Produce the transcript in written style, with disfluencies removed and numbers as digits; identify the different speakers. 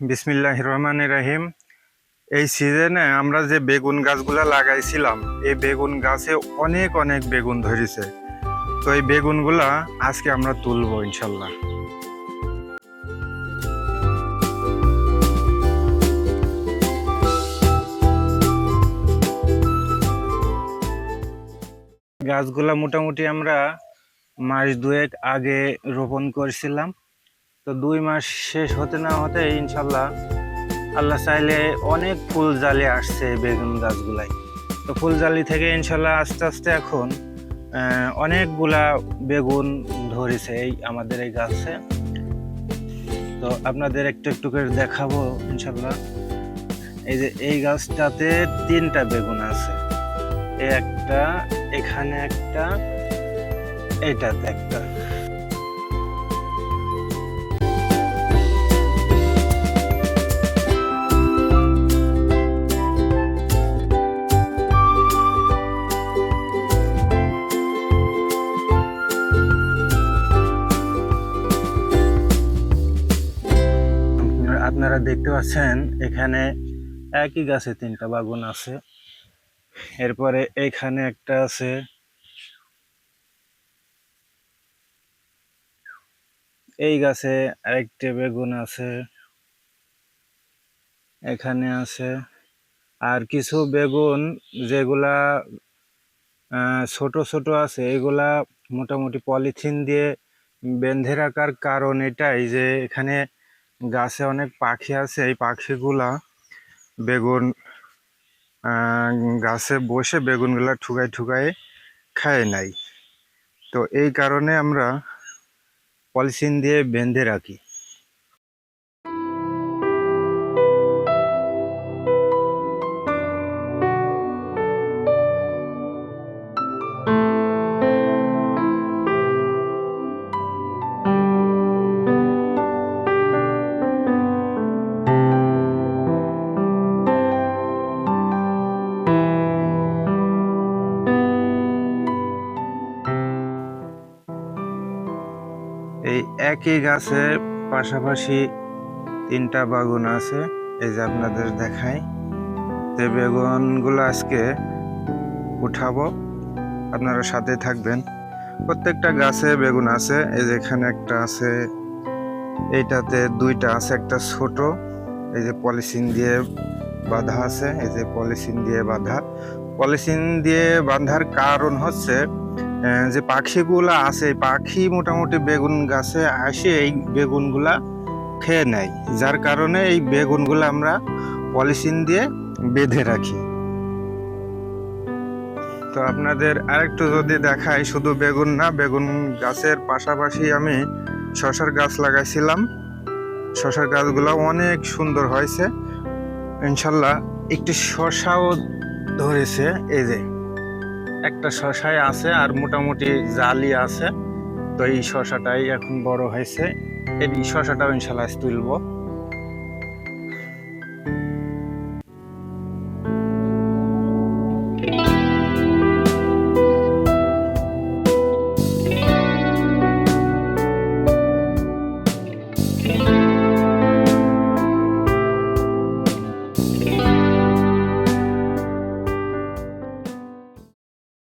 Speaker 1: বিসমিল্লাহির রহমানির রহিম। এই সিজনে আমরা যে বেগুন গাছগুলা লাগাইছিলাম, এই বেগুন গাছে অনেক অনেক বেগুন ধরেছে। তো এই বেগুনগুলা আজকে আমরা তুলবো ইনশাল্লাহ। গাছগুলা মোটামুটি আমরা মাস দুয়েক আগে রোপণ করেছিলাম। তো 2 মাস শেষ হতে না হতে ইনশাল্লাহ আল্লাহ চাইলে অনেক ফুল জালি আসছে এই বেগুন গাছগুলাই। তো ফুল জালি থেকে ইনশাল্লাহ আস্তে আস্তে এখন অনেকগুলা বেগুন ধরেছে এই আমাদের এই গাছে। তো আপনাদের একটু একটু করে দেখাবো ইনশাল্লাহ। এই যে এই গাছটাতে 3টা বেগুন আছে, এই একটা, এখানে একটা, এইটাতে একটা। আপনারা দেখতে পাচ্ছেন এখানে একই গাছে 3টা বেগুন আছে। এরপরে এইখানে একটা আছে, এই গাছে আরেকটা বেগুন আছে, এখানে আছে। আর কিছু বেগুন যেগুলা ছোট ছোট আছে, এগুলা মোটামুটি পলিথিন দিয়ে বেঁধে রাখার কারণ এটাই যে এখানে গাছে অনেক পাখি আছে, এই পাখিগুলা বেগুন গাছে বসে বেগুনগুলা ঠুকাই ঠুকাই খায় নাই। তো এই কারণে আমরা পলিথিন দিয়ে বেঁধে রাখি। এই একই গাছে পাশাপাশি 3টা বেগুন আছে, এই যে আপনাদের দেখাই। যে বেগুনগুলো আজকে উঠাবো, আপনারা সাথে থাকবেন। প্রত্যেকটা গাছে বেগুন আছে, এই যে এখানে একটা আছে, এইটাতে 2টা আছে, একটা ছোট, এই যে পলিথিন দিয়ে বাঁধা আছে, এই যে পলিথিন দিয়ে বাঁধা। পলিথিন দিয়ে বাঁধার কারণ হচ্ছে যে পাখিগুলা আছে, পাখি মোটামুটি বেগুন গাছে আসে এই বেগুনগুলা খেয়ে নেয়, যার কারণে এই বেগুনগুলো আমরা পলিথিন দিয়ে বেঁধে রাখি। তো আপনাদের আরেকটু যদি দেখাই, শুধু বেগুন না, বেগুন গাছের পাশাপাশি আমি শশার গাছ লাগাইছিলাম। শশার গাছগুলো অনেক সুন্দর হয়েছে ইনশাল্লাহ। একটি শশাও ধরেছে, এই যে একটা শশায় আছে, আর মোটামুটি জালি আছে। তো এই শশাটাই এখন বড় হয়েছে, এই শশাটাও ইনশাল্লাহ তুলবো।